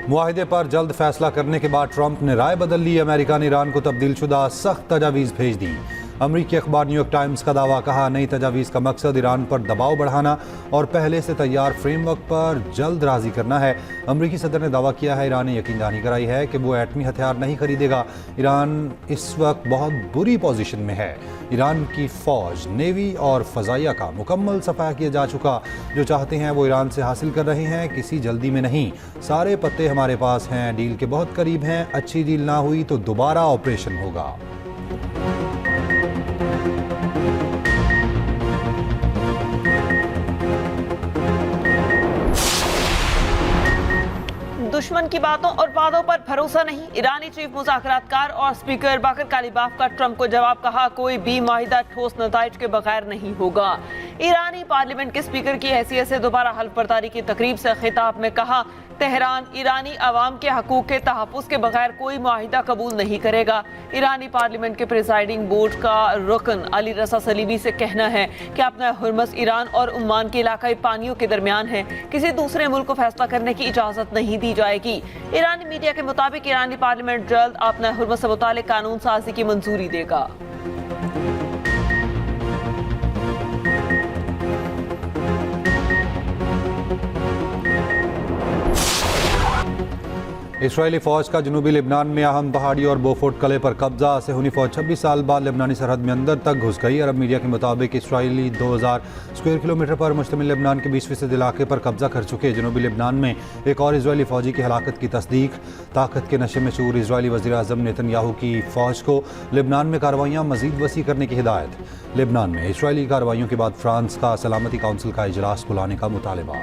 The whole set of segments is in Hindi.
मुआहिदे पर जल्द फैसला करने के बाद ट्रंप ने राय बदल ली। अमेरिका ने ईरान को तब्दीलशुदा सख्त तजावीज़ भेज दी। अमरीकी अखबार न्यूयॉर्क टाइम्स का दावा, कहा नई तजावीज़ का मकसद ईरान पर दबाव बढ़ाना और पहले से तैयार फ्रेमवर्क पर जल्द राजी करना है। अमरीकी सदर ने दावा किया है, ईरान ने यकीन दहानी कराई है कि वो एटमी हथियार नहीं खरीदेगा। ईरान इस वक्त बहुत बुरी पोजीशन में है। ईरान की फौज, नेवी और फजाइया का मुकम्मल सफाया किया जा चुका। जो चाहते हैं वो ईरान से हासिल कर रहे हैं, किसी जल्दी में नहीं। सारे पत्ते हमारे पास हैं, डील के बहुत करीब हैं। अच्छी डील ना हुई तो दोबारा ऑपरेशन होगा। दुश्मन की बातों और वादों पर भरोसा नहीं। ईरानी चीफ मुज़ाकरातकार और स्पीकर बाकर कालिबाफ का ट्रंप को जवाब, कहा कोई भी माहिदा ठोस नताइज के बगैर नहीं होगा। ईरानी पार्लियामेंट के स्पीकर की हैसियत से दोबारा हल्फ बर्दारी की तकरीब से खिताब में कहा, तेहरान ईरानी अवाम के हकूक के तहफ़्फ़ुज़ के बगैर कोई माहिदा कबूल नहीं करेगा। ईरानी पार्लियामेंट के प्रिसाइडिंग बोर्ड का रुकन अली रज़ा सलीमी से कहना है कि अपना हुर्मस ईरान और ओमान के इलाकाई पानियों के दरमियान है। किसी दूसरे मुल्क को फैसला करने की इजाज़त नहीं दी जाएगी। ईरानी मीडिया के मुताबिक ईरानी पार्लियामेंट जल्द अपना हुर्मस से मुतालिक कानून साजी की मंजूरी देगा। इसराइली फ़ौज का जनूबी लेबनान में अहम पहाड़ी और बोफोर्ट कले पर कब्जा। सेहूनी फ़ौज 26 साल बाद लेबनानी सरहद में अंदर तक घुस गई। अरब मीडिया के मुताबिक इसराइली 2000 स्क्वायर किलोमीटर पर मुश्तमिल लेबनान के 20% इलाके पर कब्जा कर चुके। जनूबी लेबनान में एक और इसराइली फ़ौजी की हलाकत की तस्दीक। ताकत के नशे में चूर इसराइली वज़ीर आज़म नेतन्याहू की फ़ौज को लेबनान में कार्रवाइयाँ मज़ीद वसी करने की हिदायत। लेबनान में इसराइली कार्रवाइयों के बाद फ्रांस का सलामती काउंसिल का इजलास बुलाने का मुतालबा।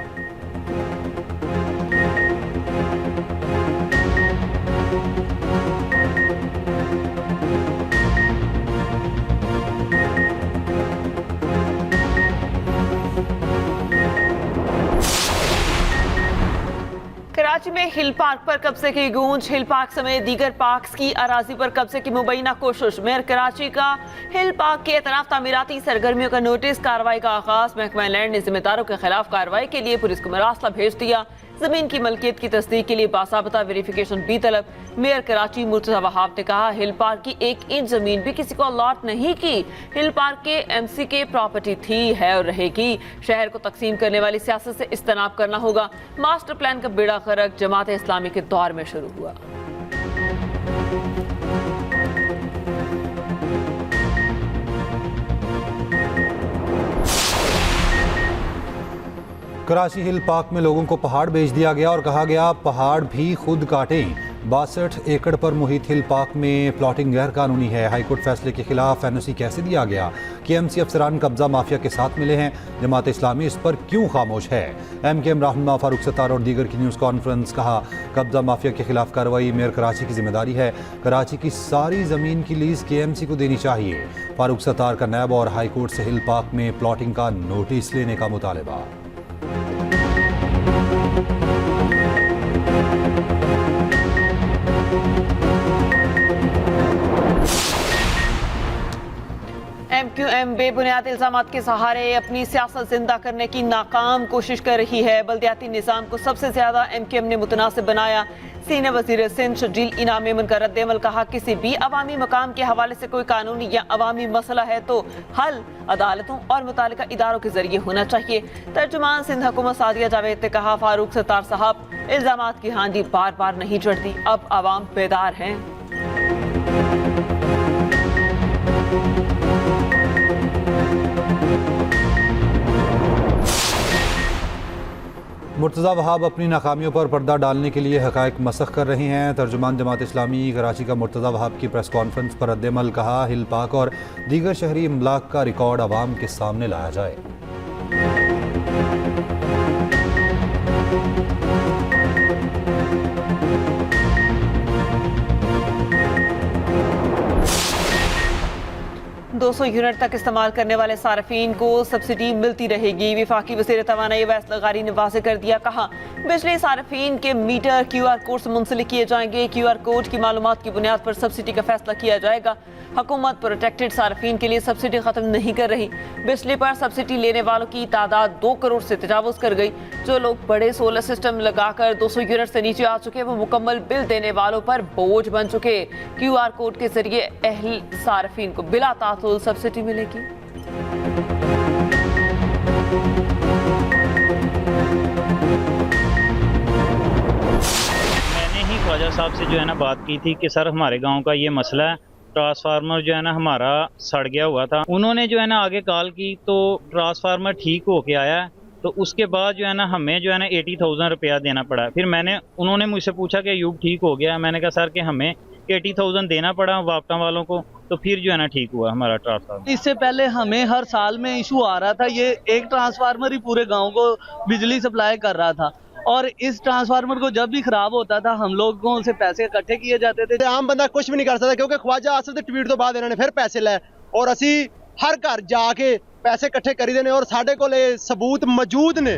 कराची में हिल पार्क पर कब्जे की गूंज। हिल पार्क समेत दीगर पार्क्स की अराजी पर कब्जे की मुबैना कोशिश। मेयर कराची का हिल पार्क के एतराफ तामीराती सरगर्मियों का नोटिस। कार्रवाई का आगाज। महकमा लैंड ने जिम्मेदारों के खिलाफ कार्रवाई के लिए पुलिस को मरासला भेज दिया। जमीन की मलकियत की तस्दीक के लिए बासाबता वेरिफिकेशन भी तलब। मेयर कराची मुर्तज़ा वहाब ने कहा, हिल पार्क की 1 इंच जमीन भी किसी को अलॉट नहीं की। हिल पार्क के MC के प्रॉपर्टी थी, है और रहेगी। शहर को तकसीम करने वाली सियासत से इज्तनाब करना होगा। मास्टर प्लान का बेड़ा गर्क जमात इस्लामी के दौर में शुरू हुआ। कराची हिल पार्क में लोगों को पहाड़ बेच दिया गया और कहा गया पहाड़ भी खुद काटें। 62 एकड़ पर मुहित हिल पार्क में प्लॉटिंग गैर कानूनी है। हाईकोर्ट फैसले के खिलाफ NOC कैसे दिया गया? KMC अफसरान कब्जा माफिया के साथ मिले हैं। जमात इस्लामी इस पर क्यों खामोश है? MKM रहनुमा फारूक सत्तार और दीगर की न्यूज़ कॉन्फ्रेंस। कहा, कब्जा माफिया के खिलाफ कार्रवाई मेयर कराची की जिम्मेदारी है। कराची की सारी ज़मीन की लीज KMC को देनी चाहिए। फारूक सत्तार का नैब और हाईकोर्ट से हिल पार्क में प्लॉटिंग का नोटिस लेने का मुतालबा। MQM बेबुनियाद इल्जामात के सहारे अपनी सियासत जिंदा करने की नाकाम कोशिश कर रही है। बल्दियाती निज़ाम को सबसे ज्यादा MQM ने मुतनासिब बनाया। सीनियर वज़ीर सिंध शजील इनाम मेमन का रद्द-ए-अमल, कहा, किसी भी अवामी मकाम के हवाले से कोई कानूनी या अवामी मसला है तो हल अदालतों और मुतालिका इदारों के जरिए होना चाहिए। तर्जुमान सिंध हुकूमत सादिया जावेद ने कहा, फारूक सत्तार साहब, इल्जामात की हांडी बार बार नहीं चढ़ती, अब आवाम बेदार हैं। मुर्तज़ा वहाब अपनी नाकामियों पर पर्दा डालने के लिए हक़ाइक़ मसख़ कर रहे हैं। तर्जुमान जमात इस्लामी कराची का मुर्तज़ा वहाब की प्रेस कॉन्फ्रेंस पर रद्द-ए-अमल। कहा, हिल पार्क और दीगर शहरी इमलाक का रिकॉर्ड आवाम के सामने लाया जाए। 200 यूनिट तक इस्तेमाल करने वाले सार्फिन को सब्सिडी मिलती रहेगी। वफाकी वज़ीर तवानाई अवैस लगारी ने वाज़ेह कर दिया, कहा बिजली सार्फिन के मीटर QR कोड से मुंसलिक किए जाएंगे। QR कोड की मालूमात की बुनियाद पर सब्सिडी का फैसला किया जाएगा। हुकूमत प्रोटेक्टेड सार्फिन के लिए सब्सिडी खत्म नहीं कर रही। बिजली पर सब्सिडी लेने वालों की तादाद 2 करोड़ से तजावुज़ कर गई। जो लोग बड़े सोलर सिस्टम लगाकर 200 यूनिट से नीचे आ चुके, वो मुकम्मल बिल देने वालों पर बोझ बन चुके। QR कोड के जरिए अहल सार्फिन को बिला तातुल सब्सिडी मिलेगी। मैंने ही ख्वाजा साहब से जो है ना बात की थी कि सर हमारे गांव का ये मसला है, ट्रांसफार्मर जो है ना हमारा सड़ गया हुआ था। उन्होंने जो है ना आगे कॉल की तो ट्रांसफार्मर ठीक होके आया है। तो उसके बाद जो है ना हमें जो है ना 80,000 रुपया देना पड़ा। फिर उन्होंने मुझसे पूछा कि यूब ठीक हो गया। मैंने कहा सर कि हमें 80,000 देना पड़ा वापटा वालों को, तो फिर जो है ना ठीक हुआ हमारा ट्रांसफार्मर। इससे पहले हमें हर साल में इशू आ रहा था, ये एक ट्रांसफार्मर ही पूरे गांव को बिजली सप्लाई कर रहा था और इस ट्रांसफार्मर को जब भी खराब होता था हम लोगों से पैसे इकट्ठे किए जाते थे। आम बंदा कुछ भी नहीं कर सकता क्योंकि ख्वाजा आसिफ ਦੇ ट्वीट ਤੋਂ ਬਾਅਦ ਇਹਨਾਂ ਨੇ ਫਿਰ ਪੈਸੇ ਲੈ और ਅਸੀਂ हर घर जाके पैसे इकट्ठे करी देने और साढ़े को सबूत मौजूद ने।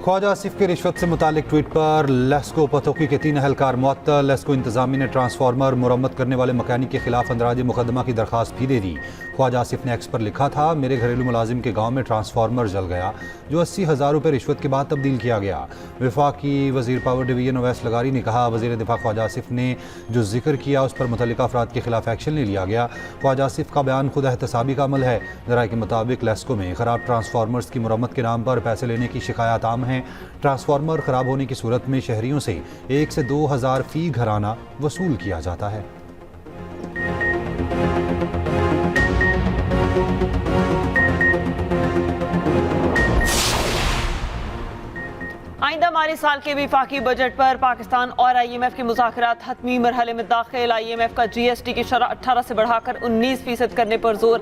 ख्वाजा आसिफ के रिश्वत से मुतालिक ट्वीट पर लेस्को पतोकी के 3 अहलकार मुअत्तल। लेस्को इंतजामी ने ट्रांसफार्मर मुरम्मत करने वाले मकैनिक के खिलाफ अंदराज मुकदमा की दरख्वास्त भी दे दी। ख्वाजा आसिफ ने एक्स पर लिखा था, मेरे घरेलू मुलाजिम के गांव में ट्रांसफार्मर जल गया जो 80,000 रुपये रिश्वत के बाद तब्दील किया गया। वफाकी वजीर पावर डिवीजन अवैस लगारी ने कहा, वजीर दिफा ख्वाजा आसिफ ने जो जिक्र किया उस पर मुतल्लिका अफराद के खिलाफ एक्शन ले लिया गया। ख्वाजा आसिफ का बयान खुद एहतसाबी का अमल है। ज़राए के मुताबिक लेस्को में खराब ट्रांसफार्मर्स की मुरम्मत के नाम पर पैसे लेने की शिकायत आम है। ट्रांसफार्मर खराब होने की सूरत में शहरियों से 1 से 2,000 फी घराना वसूल किया जाता है। आइंदा माली साल के वफाकी बजट पर पाकिस्तान और IMF के मुज़ाकरात हतमी मरहले में दाखिल। IMF का GST की शरह 18 से बढ़ाकर 19% करने पर जोर।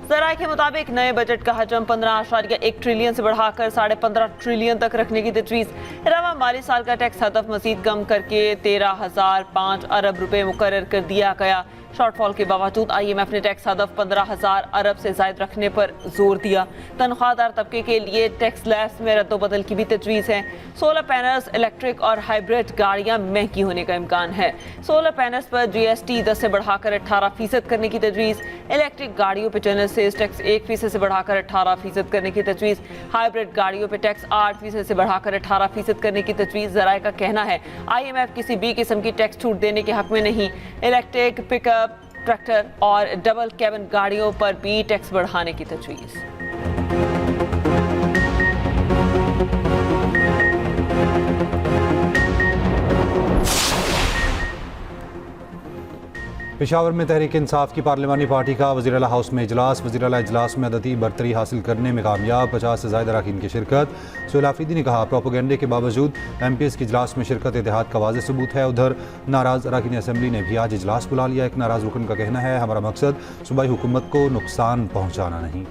ज़राए के मुताबिक नए बजट का हजम 15.1 ट्रिलियन से बढ़ाकर 15.5 ट्रिलियन तक रखने की तजवीज़। रवा माली साल का टैक्स हदफ मजीद कम करके 13,005 अरब रुपए मुकर्रर कर दिया गया। शॉर्टफॉल के बावजूद IMF ने टैक्स हदफ 15,000 अरब से ज़ायद रखने पर जोर दिया। तनख्वाहदार तबके के लिए टैक्स स्लैब्स में रद्दोबदल की भी तजवीज़ है। सोलर पैनल्स, इलेक्ट्रिक और हाइब्रिड गाड़ियाँ महंगी होने का इम्कान है। सोलर पैनल्स पर GST 10 से बढ़ाकर 18% करने की तजवीज़। इलेक्ट्रिक गाड़ियों पर जनरल सेल्स टैक्स 1% से बढ़ाकर 18% करने की तजवीज़। हाइब्रिड गाड़ियों पर टैक्स 8% से बढ़ाकर 18% करने की तजवीज़। ज़राए का कहना है IMF किसी भी किस्म की टैक्स छूट देने के हक में नहीं। इलेक्ट्रिक पिकअप, ट्रैक्टर और डबल कैबिन गाड़ियों पर भी टैक्स बढ़ाने की तजवीज़। पेशावर में तहरीक इंसाफ की पार्लिमानी पार्टी का वज़ीर आला हाउस में इजलास। वज़ीर आला इजलास में अददी बरतरी हासिल करने में कामयाब, 50 से ज़ायद अरकान की शिरकत। सुहेल आफरीदी ने कहा, प्रोपोगंडे के बावजूद MPs के इजलास में शिरकत इत्तेहाद का वाज़ेह सबूत है। उधर नाराज़ अरकान असम्बली ने भी आज इजलास बुला लिया। एक नाराज़ रुकन का कहना है, हमारा मकसद सूबाई हुकूमत को नुकसान पहुँचाना नहीं।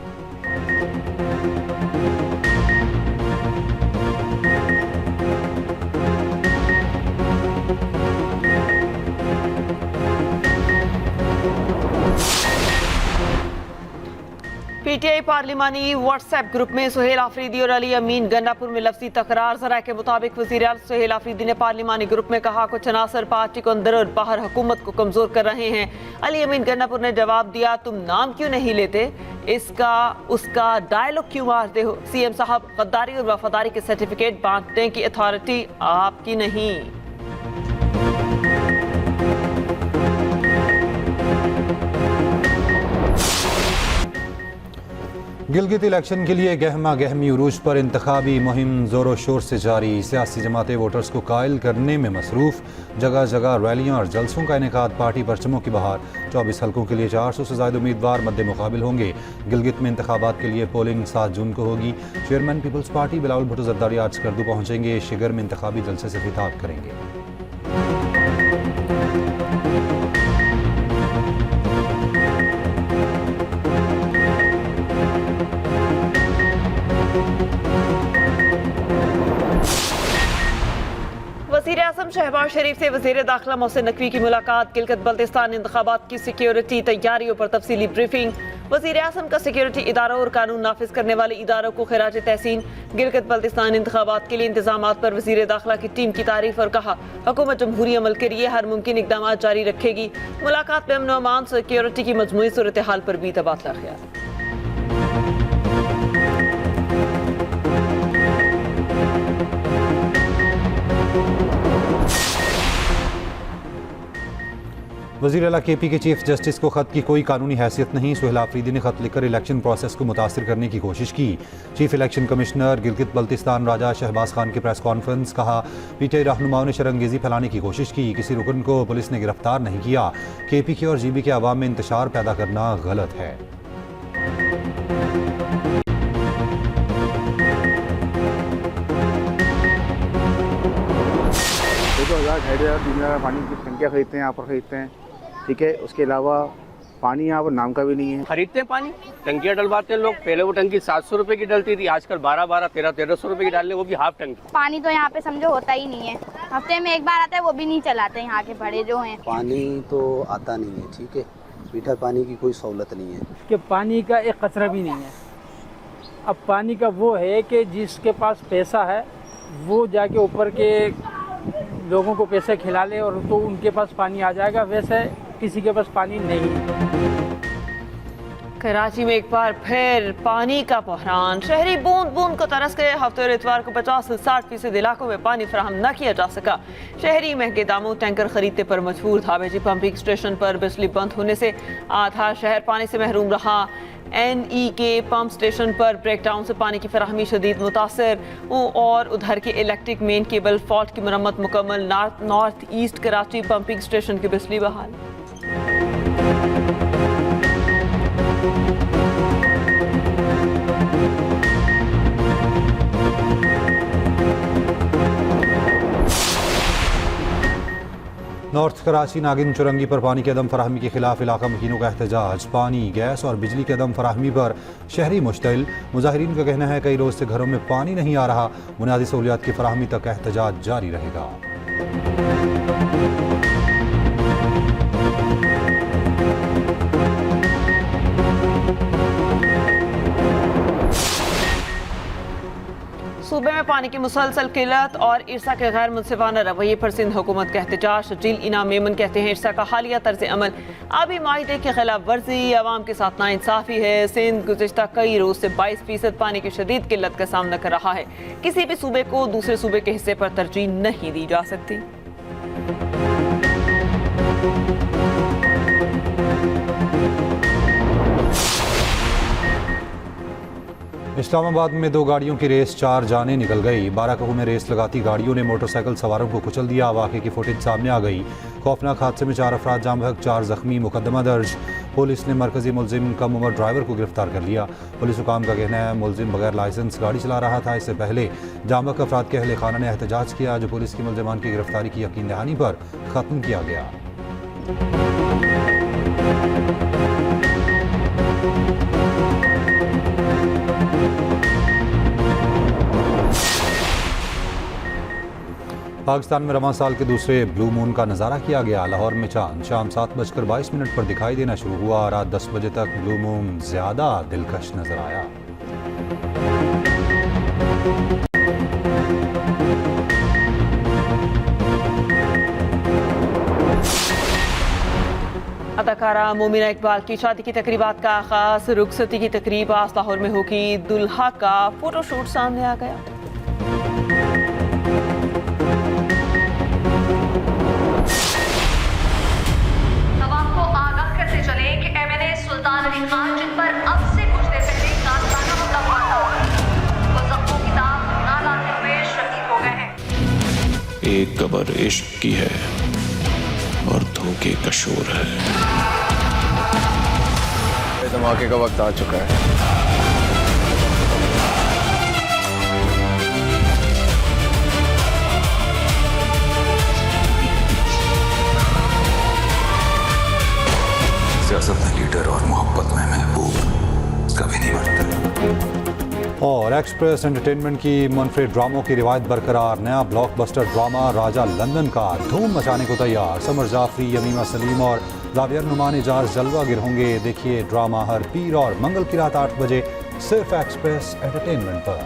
PTI पार्लिमानी व्हाट्सएप ग्रुप में सुहेल आफरीदी और अली अमीन गन्नापुर में लफ्जी तकरार। ज़राए के मुताबिक वज़ीर आला सुहेल आफरीदी ने पार्लिमानी ग्रुप में कहा, कुछ अनासर पार्टी को अंदर और बाहर हुकूमत को कमज़ोर कर रहे हैं। अली अमीन गन्नापुर ने जवाब दिया, तुम नाम क्यों नहीं लेते, इसका उसका डायलॉग क्यों मारते हो। CM साहब, गद्दारी और वफादारी के सर्टिफिकेट बांटने की अथॉरिटी आपकी नहीं। गिलगित इलेक्शन के लिए गहमा गहमी उरूज पर इंतखाबी मुहिम जोरों शोर से जारी। सियासी जमातें वोटर्स को कायल करने में मसरूफ। जगह जगह रैलियां और जलसों का इनेकाद। पार्टी परचमों की बहार। 24 हल्कों के लिए 400 से ज़ायद उम्मीदवार मद्दे मुकाबिल होंगे। गिलगित में इंतखाबात के लिए पोलिंग 7 जून को होगी। Chairman peoples party Bilawal Bhutto Zardari आज स्कर्दू पहुँचेंगे। शिगर में इंतखाबी जलसे से खिताब करेंगे। वज़ीर आज़म शहबाज शरीफ से वज़ीर दाखिला मोहसिन नकवी की मुलाकात। गिलगित बल्तिस्तान इंतखाबात की सिक्योरिटी तैयारियों पर तफसीली ब्रीफिंग। वज़ीर आज़म का सिक्योरिटी इदारों और कानून नाफिज करने वाले इदारों को खिराज तहसीन। गिलगित बल्तिस्तान इंतखाबात के लिए इंतजामात पर वज़ीर दाखिला की टीम की तारीफ और कहा हुकूमत जमहूरी अमल के लिए हर मुमकिन इकदाम जारी रखेगी। मुलाकात में अमन व अमान सिक्योरिटी की मजमूई सूरत हाल पर भी तबादला ख्याल। वज़ीर आला KP के चीफ जस्टिस को खत की कोई कानूनी हैसियत नहीं। सुहेल आफरीदी ने खत लिखकर इलेक्शन प्रोसेस को मुतासिर करने की कोशिश की। Chief election commissioner Gilgit Baltistan Raja Shahbaz Khan की प्रेस कॉन्फ्रेंस। कहा PTI रहनुमाओं ने शरंगेजी फैलाने की कोशिश की। किसी रुकन को पुलिस ने गिरफ्तार नहीं किया। KP के और GB के अवाम में इंतशार पैदा करना गलत है। दो 2,000 3,000 का पानी की टंकियाँ खरीदते हैं, यहाँ पर खरीदते हैं, ठीक है। उसके अलावा पानी यहाँ पर नाम का भी नहीं है। खरीदते हैं पानी, टंकियाँ डलवाते हैं लोग। पहले वो टंकी 700 रुपए की डलती थी, आजकल 12-12, 1300 रुपए की डाल ले, वो भी हाफ टंकी। पानी तो यहाँ पे समझो होता ही नहीं है, हफ्ते में एक बार आता है, वो भी नहीं चलाते यहाँ के बड़े जो हैं। पानी तो आता नहीं है, ठीक है। मीठा पानी की कोई सहूलत नहीं है कि पानी का एक कचरा भी नहीं है। अब पानी का वो है कि जिसके पास पैसा है वो जाके ऊपर के लोगों को पैसे खिला ले और तो उनके पास पानी आ जाएगा, वैसे किसी के पास पानी नहीं है। कराची में एक बार फिर पानी का बहरान। शहरी बूंद बूंद को तरस गए। हफ्ते और इतवार को 50 से 60% इलाकों में पानी फराहम न किया जा सका। शहरी महंगे दामों टैंकर खरीदने पर मजबूर। धाबेजी पंपिंग स्टेशन पर बिजली बंद होने से आधा शहर पानी से महरूम रहा। NE के पंप स्टेशन पर ब्रेकडाउन से पानी की फराहमी शदीद मुतासर। और उधर के इलेक्ट्रिक मेन केबल फॉल्ट की मरम्मत मुकम्मल। North east Karachi pumping station की बिजली बहाल। नॉर्थ कराची नागिन चुरंगी पर पानी की अदम फराहमी के खिलाफ इलाका मकीनों का एहतजाज। पानी, गैस और बिजली की अदम फराहमी पर शहरी मुश्तिल। मुजाहिरीन का कहना है कई रोज से घरों में पानी नहीं आ रहा। बुनियादी सहूलियात की फराहमी तक एहतजाज जारी रहेगा। सूबे में पानी की मुसलसल किल्लत और इरसा के गैर मुनसिफाना रवैये पर सिंध हुकूमत का एहतजाज। शजील इनाम मेमन कहते हैं इरसा का हालिया तर्ज अमल आबी माहिदे की खिलाफ वर्जी अवाम के साथ नाइंसाफी है। सिंध गुज़िश्ता कई रोज से 22% पानी की शदीद किल्लत का सामना कर रहा है। किसी भी सूबे को दूसरे सूबे के हिस्से पर तरजीह नहीं दी जा सकती। इस्लामाबाद में 2 गाड़ियों की रेस, 4 जानें निकल गई। बाराकहू में रेस लगाती गाड़ियों ने मोटरसाइकिल सवारों को कुचल दिया। वाक़े की फुटेज सामने आ गई। खौफनाक हादसे में 4 अफराद जाम बहक, 4 जख्मी। मुकदमा दर्ज। पुलिस ने मरकजी मुलजिम कम उम्र ड्राइवर को गिरफ्तार कर लिया। पुलिस हुकाम का कहना है मुलजिम बगैर लाइसेंस गाड़ी चला रहा था। इससे पहले जाम बहक अफराद के अहले खाना ने एहतजाज किया जो पुलिस की मुलजिमान की गिरफ्तारी की यकीन दहानी पर ख़त्म किया गया। पाकिस्तान में रवां साल के दूसरे ब्लू मून का नज़ारा किया गया। लाहौर में चांद शाम 7:22 पर दिखाई देना शुरू हुआ। रात 10 बजे तक ब्लू मून ज़्यादा दिलकश नजर आया। अदाकारा मोमिना इकबाल की शादी की तकरीबात का आगाज। रुखसती की तकरीब आज लाहौर में होगी। दुल्हा का फोटोशूट सामने आ गया। सुल्तान अली खान जिन पर अब से कुछ देर पहले कानसाना हमला हुआ था, वो जख्मों की दाग ना लाते हुए शहीद हो गए हैं। एक कब्र इश्क की है और धोखे का शोर है। धमाके का वक्त आ चुका है। सियासत में लीडर और मोहब्बत में महबूब कभी नहीं मरता। और एक्सप्रेस एंटरटेनमेंट की मुनफरिद ड्रामों की रिवायत बरकरार। नया ब्लॉकबस्टर ड्रामा राजा लंदन का धूम मचाने को तैयार। समर जाफरी, यमीमा सलीम और जावियर नुमान एजाज जलवागिर होंगे। देखिए ड्रामा हर पीर और मंगल की रात 8 बजे सिर्फ एक्सप्रेस एंटरटेनमेंट पर।